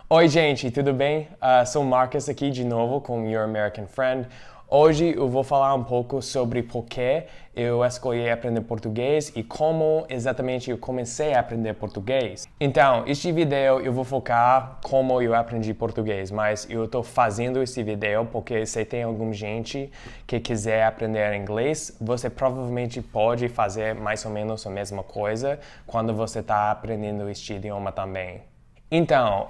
Oi, gente, tudo bem? Sou Marcus aqui de novo com Your American Friend. Hoje eu vou falar um pouco sobre por que eu escolhi aprender português e como exatamente eu comecei a aprender português. Então, este vídeo eu vou focar como eu aprendi português, mas eu estou fazendo esse vídeo porque se tem alguma gente que quiser aprender inglês, você provavelmente pode fazer mais ou menos a mesma coisa quando você está aprendendo este idioma também. Então,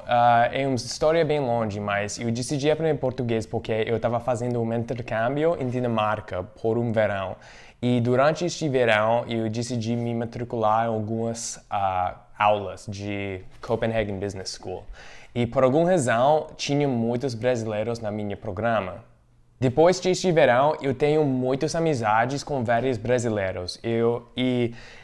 é uma história bem longe, mas eu decidi aprender português porque eu estava fazendo um intercâmbio em Dinamarca por um verão. E durante este verão eu decidi me matricular em algumas aulas de Copenhagen Business School. E por alguma razão tinha muitos brasileiros na minha programa. Depois deste verão, eu tenho muitas amizades com vários brasileiros. Eu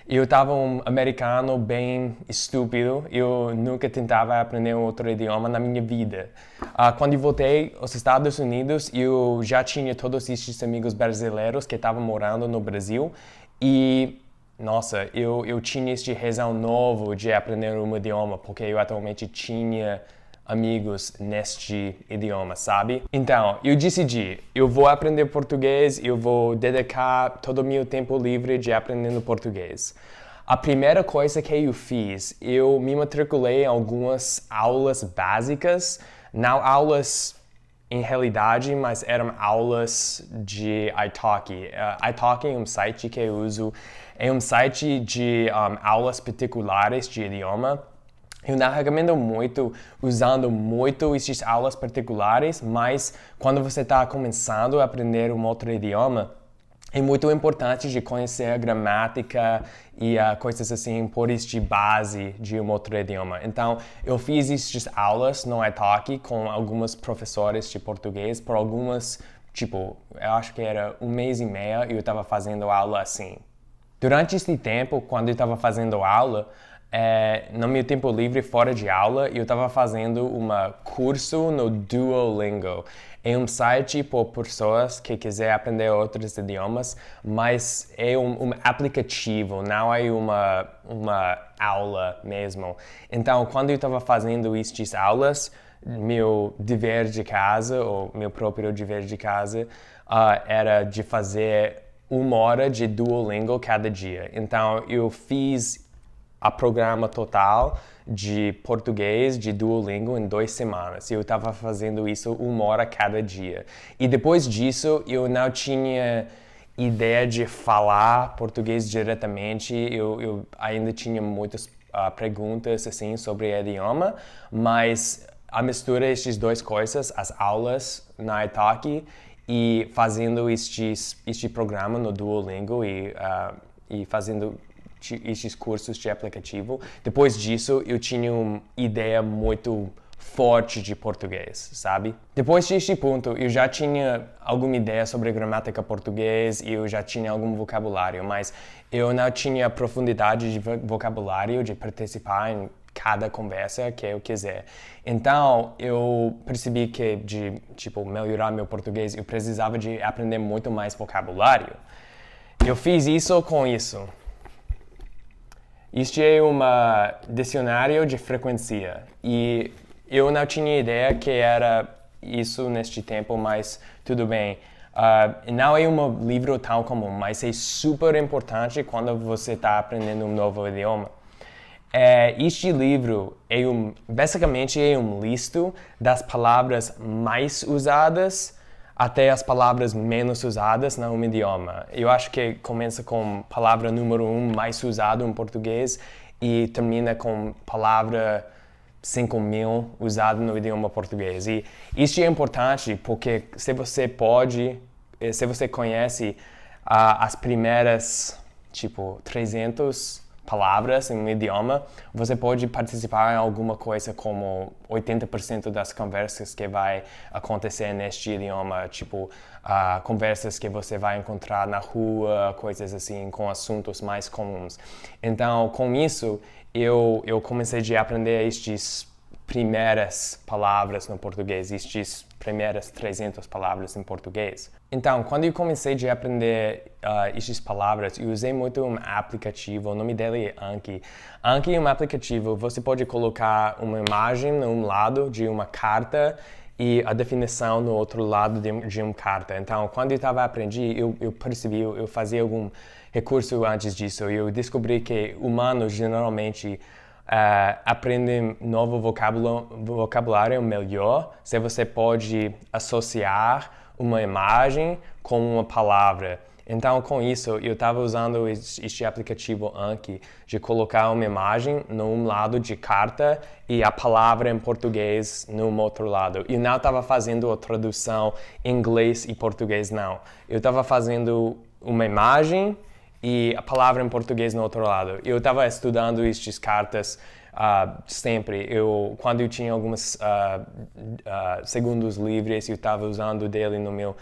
estava um americano bem estúpido. Eu nunca tentava aprender outro idioma na minha vida. Quando eu voltei aos Estados Unidos, eu já tinha todos estes amigos brasileiros que estavam morando no Brasil. E, nossa, eu tinha este razão novo de aprender um idioma, porque eu atualmente tinha amigos neste idioma, sabe? Então, eu decidi, eu vou aprender português, eu vou dedicar todo o meu tempo livre de aprendendo português. A primeira coisa que eu fiz, eu me matriculei em algumas aulas básicas, não aulas em realidade, mas eram aulas de italki. Italki é um site que eu uso, é um site de aulas particulares de idioma. Eu não recomendo muito usando muito essas aulas particulares, mas quando você está começando a aprender um outro idioma, é muito importante de conhecer a gramática e coisas assim por este base de um outro idioma. Então, eu fiz essas aulas no Italki com alguns professores de português por algumas, eu acho que era um mês e meio e eu estava fazendo aula assim. Durante esse tempo, quando eu estava fazendo aula, no meu tempo livre, fora de aula, eu estava fazendo um curso no Duolingo. É um site para pessoas que quiserem aprender outros idiomas, mas é um aplicativo, não é uma aula mesmo. Então, quando eu estava fazendo estas aulas, meu dever de casa, ou meu próprio dever de casa, era de fazer 1 hora de Duolingo cada dia. Então, eu fiz a programa total de português de Duolingo em 2 semanas. Eu estava fazendo isso 1 hora cada dia. E depois disso, eu não tinha ideia de falar português diretamente. Eu ainda tinha muitas perguntas assim sobre o idioma, mas a mistura destas duas coisas, as aulas na Italki e fazendo este programa no Duolingo e fazendo esses cursos de aplicativo. Depois disso, eu tinha uma ideia muito forte de português, sabe? Depois deste ponto, eu já tinha alguma ideia sobre gramática português e eu já tinha algum vocabulário, mas eu não tinha profundidade de vocabulário de participar em cada conversa que eu quiser. Então, eu percebi que de, melhorar meu português, eu precisava de aprender muito mais vocabulário. Eu fiz isso com isso. Este é um dicionário de frequência e eu não tinha ideia que era isso neste tempo, mas tudo bem. Não é um livro tão comum, mas é super importante quando você está aprendendo um novo idioma. Este livro basicamente é um listo das palavras mais usadas até as palavras menos usadas no idioma. Eu acho que começa com palavra número 1 mais usada em português e termina com palavra 5.000 usada no idioma português. E isso é importante porque se você conhece as primeiras 300 palavras em um idioma, você pode participar em alguma coisa como 80% das conversas que vai acontecer neste idioma, conversas que você vai encontrar na rua, coisas assim, com assuntos mais comuns. Então, com isso, eu comecei a aprender estes primeiras palavras no português, estas primeiras 300 palavras em português. Então, quando eu comecei a aprender estas palavras, eu usei muito um aplicativo, o nome dele é Anki. Anki é um aplicativo, você pode colocar uma imagem num lado de uma carta e a definição no outro lado de uma carta. Então, quando eu estava aprendendo, eu percebi, eu fazia algum recurso antes disso, eu descobri que humanos geralmente aprendem novo vocabulário melhor se você pode associar uma imagem com uma palavra. Então, com isso, eu estava usando este aplicativo Anki de colocar uma imagem num lado de carta e a palavra em português no outro lado. Eu não estava fazendo a tradução em inglês e português, não. Eu estava fazendo uma imagem e a palavra em português no outro lado. Eu estava estudando estas cartas sempre. Quando eu tinha alguns segundos livres, eu estava usando dele no meu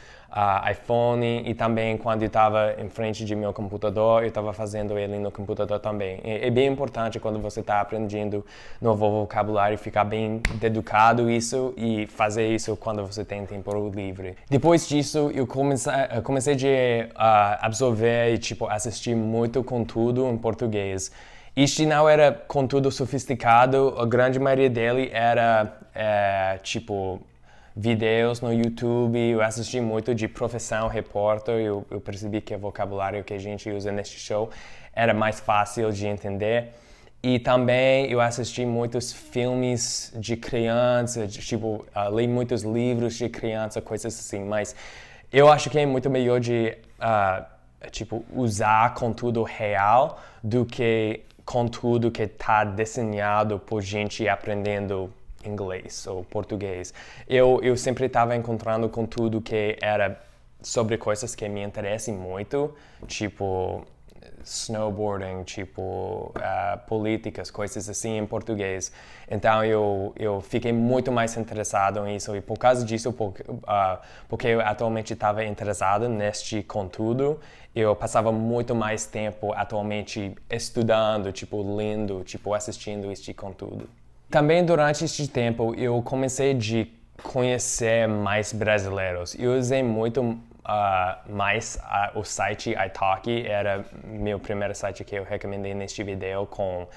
iPhone e também quando eu estava em frente de meu computador, eu estava fazendo ele no computador também. É bem importante quando você está aprendendo novo vocabulário, ficar bem dedicado isso e fazer isso quando você tem tempo livre. Depois disso, eu comecei a absorver e assistir muito conteúdo em português. Este não era conteúdo sofisticado, a grande maioria dele era vídeos no YouTube. Eu assisti muito de profissão, repórter, eu percebi que o vocabulário que a gente usa neste show era mais fácil de entender. E também eu assisti muitos filmes de criança, li muitos livros de criança, coisas assim, mas eu acho que é muito melhor de usar conteúdo real do que conteúdo que está desenhado por gente aprendendo inglês ou português. Eu sempre estava encontrando conteúdo que era sobre coisas que me interessam muito, tipo snowboarding, políticas, coisas assim em português. Então eu fiquei muito mais interessado nisso e por causa disso, porque eu atualmente estava interessado neste conteúdo, eu passava muito mais tempo atualmente estudando, lendo, assistindo este conteúdo. Também durante este tempo eu comecei a conhecer mais brasileiros. Eu usei muito mais o site Italki, era meu primeiro site que eu recomendei neste vídeo com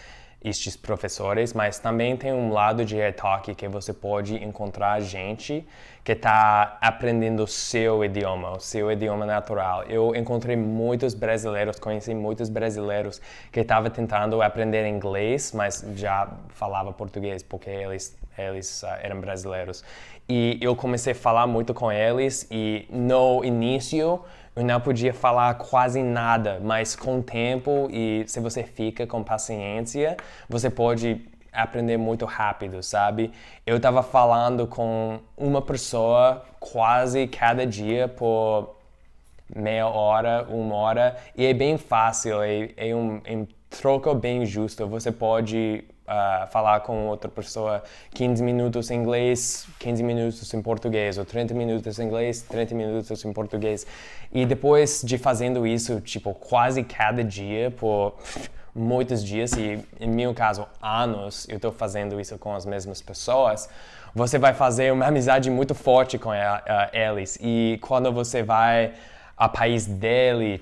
estes professores, mas também tem um lado de Italki que você pode encontrar gente que está aprendendo o seu idioma natural. Eu encontrei muitos brasileiros, conheci muitos brasileiros que estavam tentando aprender inglês, mas já falava português porque eles eram brasileiros. E eu comecei a falar muito com eles e no início eu não podia falar quase nada, mas com o tempo e se você fica com paciência, você pode aprender muito rápido, sabe? Eu estava falando com uma pessoa quase cada dia por meia hora, uma hora, e é bem fácil, é um troca bem justo. Você pode falar com outra pessoa 15 minutos em inglês, 15 minutos em português, ou 30 minutos em inglês, 30 minutos em português. E depois de fazendo isso, quase cada dia, por muitos dias, e em meu caso, anos, eu estou fazendo isso com as mesmas pessoas, você vai fazer uma amizade muito forte com eles. E quando você vai ao país dele,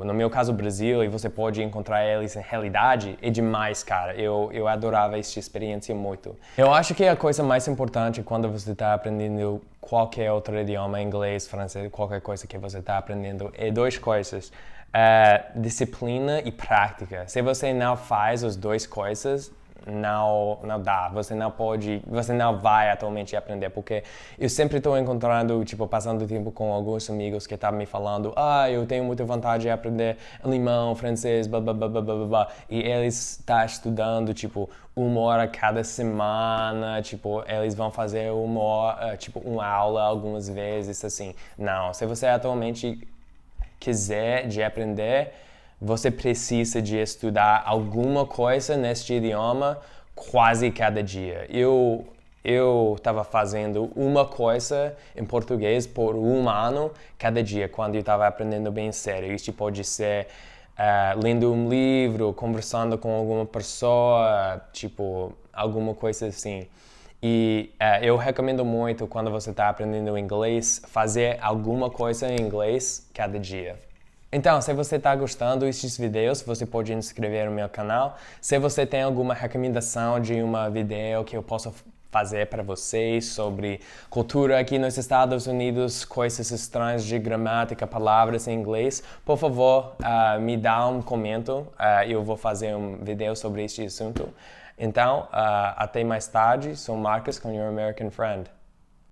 no meu caso, Brasil, e você pode encontrar eles em realidade, é demais, cara. Eu adorava essa experiência muito. Eu acho que a coisa mais importante quando você está aprendendo qualquer outro idioma, inglês, francês, qualquer coisa que você está aprendendo, é duas coisas. Disciplina e prática. Se você não faz as duas coisas, não dá, você não vai atualmente aprender, porque eu sempre estou encontrando, passando tempo com alguns amigos que estavam me falando, eu tenho muita vontade de aprender alemão, francês, blá blá blá blá blá blá, e eles estão estudando, uma hora cada semana, eles vão fazer uma hora, uma aula algumas vezes, assim. Não, se você atualmente quiser de aprender, você precisa de estudar alguma coisa neste idioma quase cada dia. Eu estava fazendo uma coisa em português por um ano cada dia, quando eu estava aprendendo bem sério. Isso pode ser lendo um livro, conversando com alguma pessoa, alguma coisa assim. E eu recomendo muito, quando você está aprendendo inglês, fazer alguma coisa em inglês cada dia. Então, se você está gostando desses vídeos, você pode inscrever no meu canal. Se você tem alguma recomendação de uma vídeo que eu possa fazer para vocês sobre cultura aqui nos Estados Unidos, coisas estranhas de gramática, palavras em inglês, por favor, me dá um comentário. Eu vou fazer um vídeo sobre este assunto. Então, até mais tarde. Sou Marcos com Your American Friend.